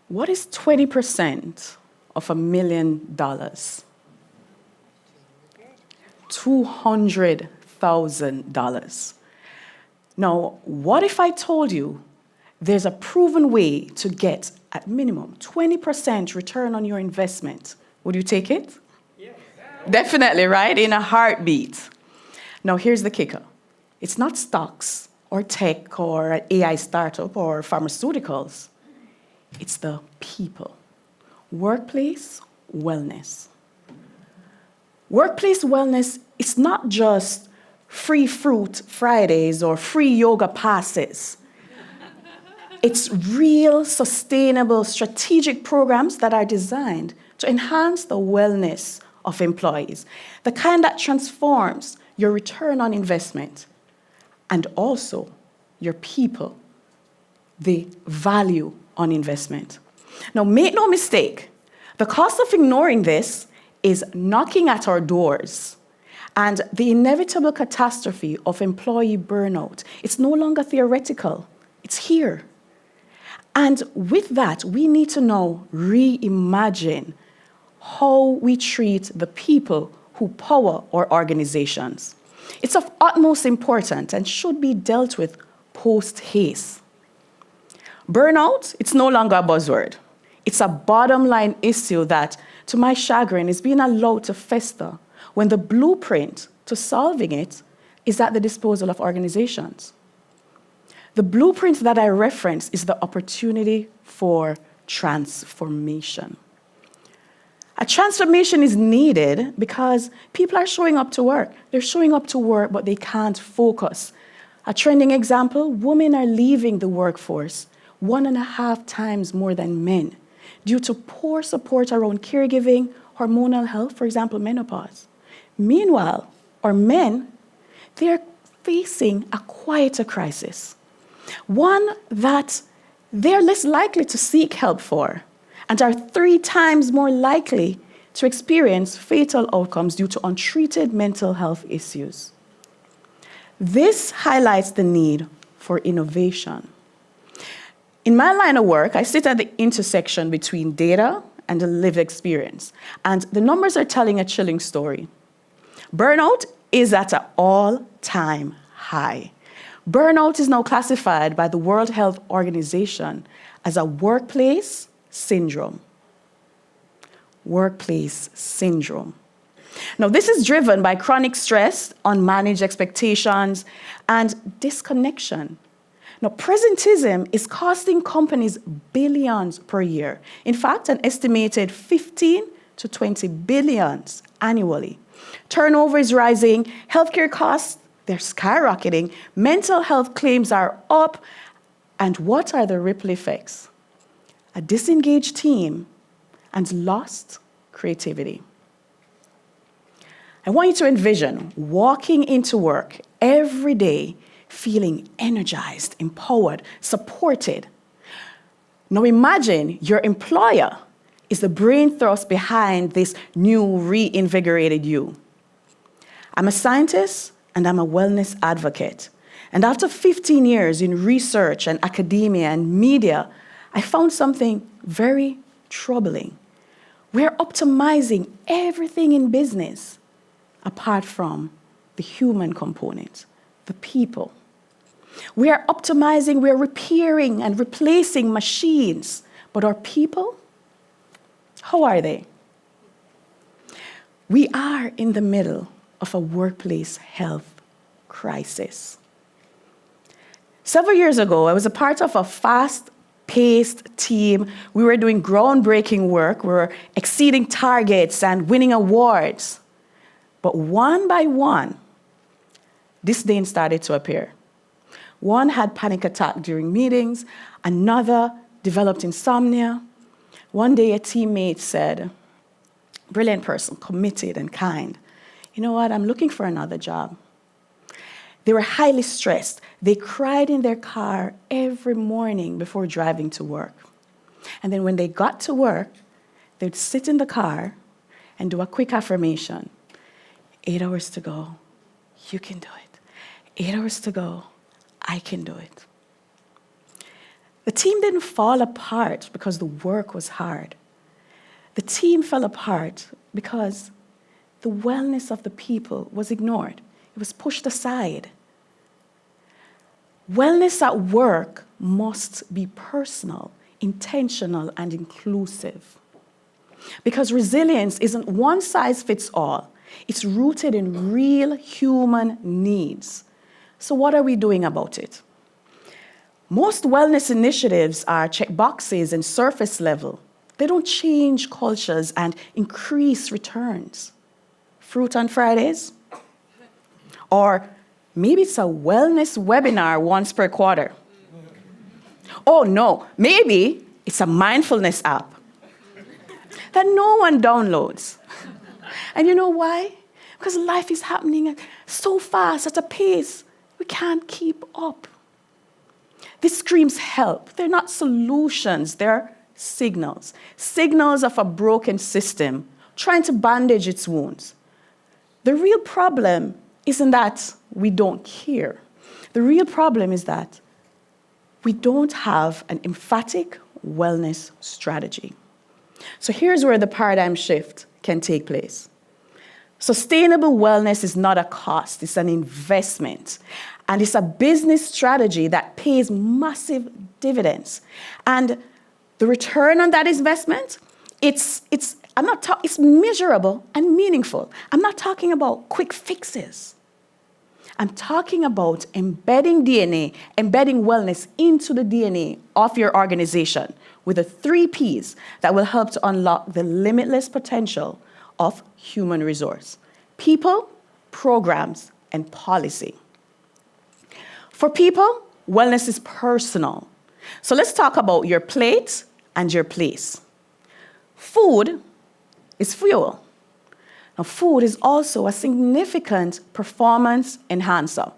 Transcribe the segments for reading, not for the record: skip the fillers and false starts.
What is 20% of $1,000,000? $200,000. Now, what if I told you there's a proven way to get, at minimum, 20% return on your investment? Would you take it? Yeah. Definitely, right? In a heartbeat. Now, here's the kicker. It's not stocks or tech or an AI startup or pharmaceuticals. It's the people. Workplace wellness. Workplace wellness is not just free fruit Fridays or free yoga passes. It's real, sustainable, strategic programs that are designed to enhance the wellness of employees, the kind that transforms your return on investment and also your people, the value on investment. Now, make no mistake, the cost of ignoring this is knocking at our doors. And the inevitable catastrophe of employee burnout, it's no longer theoretical, it's here. And with that, we need to now reimagine how we treat the people who power our organizations. It's of utmost importance and should be dealt with post-haste. Burnout, it's no longer a buzzword. It's a bottom line issue that, to my chagrin, is being allowed to fester when the blueprint to solving it is at the disposal of organizations. The blueprint that I reference is the opportunity for transformation. A transformation is needed because people are showing up to work. They're showing up to work, but they can't focus. A trending example, women are leaving the workforce 1.5 times more than men due to poor support around caregiving, hormonal health, for example, menopause. Meanwhile, our men, they're facing a quieter crisis, one that they're less likely to seek help for and are 3 times more likely to experience fatal outcomes due to untreated mental health issues. This highlights the need for innovation. In my line of work, I sit at the intersection between data and the lived experience, and the numbers are telling a chilling story. Burnout is at an all-time high. Burnout is now classified by the World Health Organization as a workplace syndrome. Workplace syndrome. Now, this is driven by chronic stress, unmanaged expectations, and disconnection. Now, presentism is costing companies billions per year. In fact, an estimated 15 to 20 billions annually. Turnover is rising, healthcare costs, they're skyrocketing, mental health claims are up, and what are the ripple effects? A disengaged team and lost creativity. I want you to envision walking into work every day feeling energized, empowered, supported. Now imagine your employer is the brain thrust behind this new reinvigorated you. I'm a scientist and I'm a wellness advocate. And after 15 years in research and academia and media, I found something very troubling. We're optimizing everything in business apart from the human component, the people. We are optimizing, we're repairing and replacing machines, but our people, how are they? We are in the middle of a workplace health crisis. Several years ago, I was a part of a fast-paced team. We were doing groundbreaking work. We were exceeding targets and winning awards. But one by one, disdain started to appear. One had panic attack during meetings. Another developed insomnia. One day, a teammate said, brilliant person, committed and kind, you know what, I'm looking for another job. They were highly stressed. They cried in their car every morning before driving to work. And then when they got to work, they'd sit in the car and do a quick affirmation. 8 hours to go, you can do it. 8 hours to go, I can do it. The team didn't fall apart because the work was hard. The team fell apart because the wellness of the people was ignored. It was pushed aside. Wellness at work must be personal, intentional, and inclusive. Because resilience isn't one size fits all. It's rooted in real human needs. So what are we doing about it? Most wellness initiatives are check boxes and surface level. They don't change cultures and increase returns. Fruit on Fridays? Or maybe it's a wellness webinar once per quarter. Oh no, maybe it's a mindfulness app that no one downloads. And you know why? Because life is happening so fast, at a pace we can't keep up. This screams help. They're not solutions, they're signals. Signals of a broken system trying to bandage its wounds. The real problem isn't that we don't care. The real problem is that we don't have an emphatic wellness strategy. So here's where the paradigm shift can take place. Sustainable wellness is not a cost, it's an investment. And it's a business strategy that pays massive dividends. And the return on that investment, it's measurable and meaningful. I'm not talking about quick fixes. I'm talking about embedding wellness into the DNA of your organization with the 3 Ps that will help to unlock the limitless potential of human resource: people, programs, and policy. For people, wellness is personal. So let's talk about your plate and your place. Food is fuel. Now, food is also a significant performance enhancer.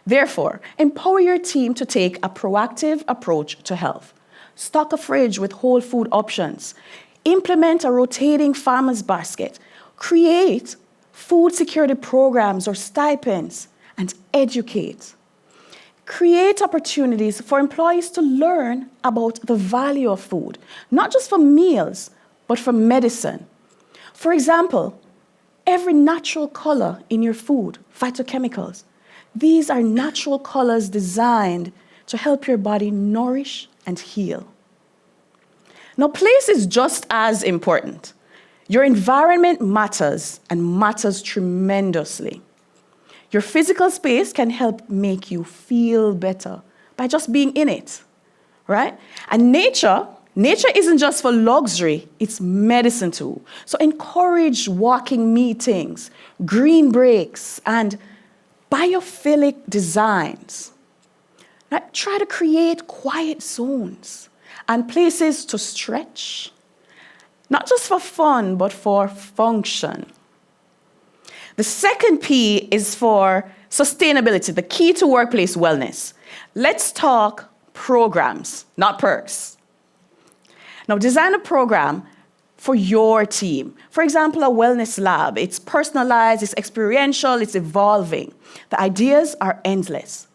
Therefore, empower your team to take a proactive approach to health. Stock a fridge with whole food options. Implement a rotating farmer's basket. Create food security programs or stipends, and educate. Create opportunities for employees to learn about the value of food, not just for meals, but for medicine. For example, every natural color in your food, phytochemicals, these are natural colors designed to help your body nourish and heal. Now, place is just as important. Your environment matters and matters tremendously. Your physical space can help make you feel better by just being in it, right? And nature isn't just for luxury, it's medicine too. So encourage walking meetings, green breaks, and biophilic designs. Now, try to create quiet zones and places to stretch, not just for fun, but for function. The second P is for sustainability, the key to workplace wellness. Let's talk programs, not perks. Now, design a program for your team. For example, a wellness lab. It's personalized, it's experiential, it's evolving. The ideas are endless.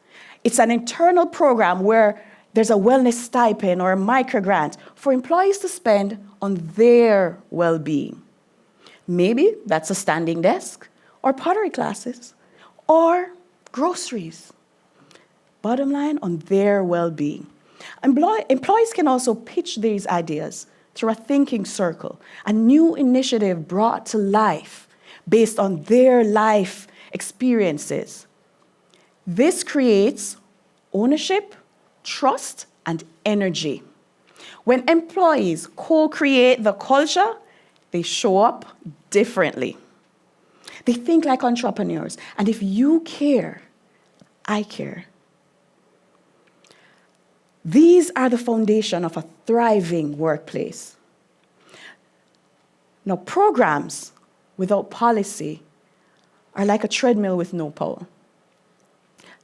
It's an internal program where there's a wellness stipend or a microgrant for employees to spend on their well-being. Maybe that's a standing desk, or pottery classes, or groceries. Bottom line, on their well-being. Employees can also pitch these ideas through a thinking circle, a new initiative brought to life based on their life experiences. This creates ownership, trust, and energy. When employees co-create the culture, they show up differently. They think like entrepreneurs. And if you care, I care. These are the foundation of a thriving workplace. Now, programs without policy are like a treadmill with no power.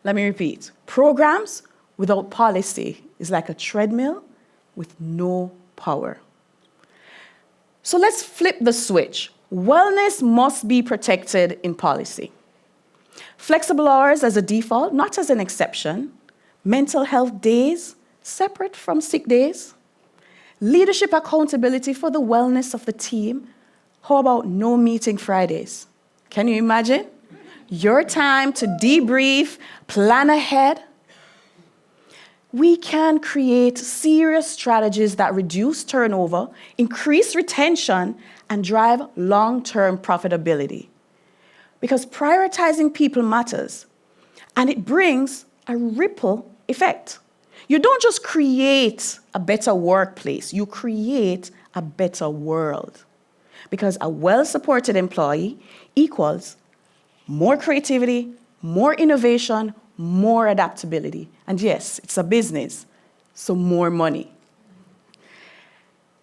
Let me repeat. Programs without policy is like a treadmill with no power. So let's flip the switch. Wellness must be protected in policy. Flexible hours as a default, not as an exception. Mental health days, separate from sick days. Leadership accountability for the wellness of the team. How about no meeting Fridays? Can you imagine? Your time to debrief, plan ahead. We can create serious strategies that reduce turnover, increase retention, and drive long-term profitability. Because prioritizing people matters, and it brings a ripple effect. You don't just create a better workplace, you create a better world. Because a well-supported employee equals more creativity, more innovation, more adaptability. And yes, it's a business, so more money.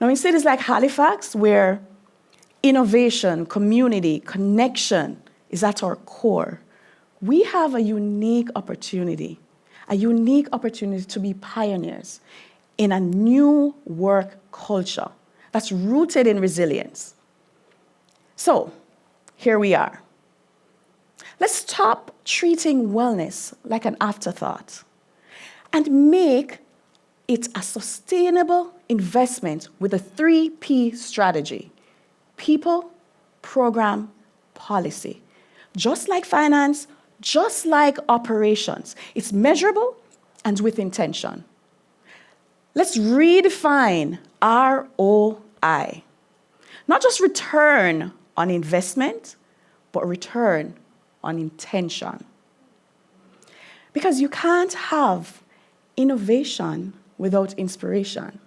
Now, in cities like Halifax, where innovation, community, connection is at our core, we have a unique opportunity to be pioneers in a new work culture that's rooted in resilience. So, here we are. Let's stop treating wellness like an afterthought and make it a sustainable investment with a 3P strategy: people, program, policy. Just like finance, just like operations, it's measurable and with intention. Let's redefine ROI. Not just return on investment, but return on intention. Because you can't have innovation without inspiration.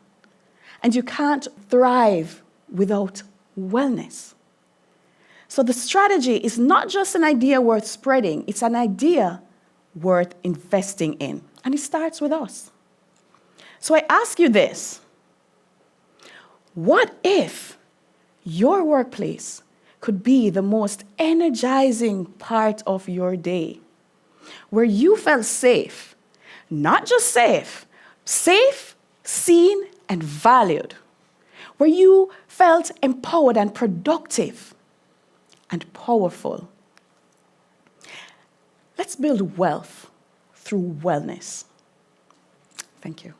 And you can't thrive without wellness. So the strategy is not just an idea worth spreading, it's an idea worth investing in. And it starts with us. So I ask you this: what if your workplace could be the most energizing part of your day, where you felt safe, not just safe, seen, and valued, where you felt empowered and productive and powerful? Let's build wealth through wellness. Thank you.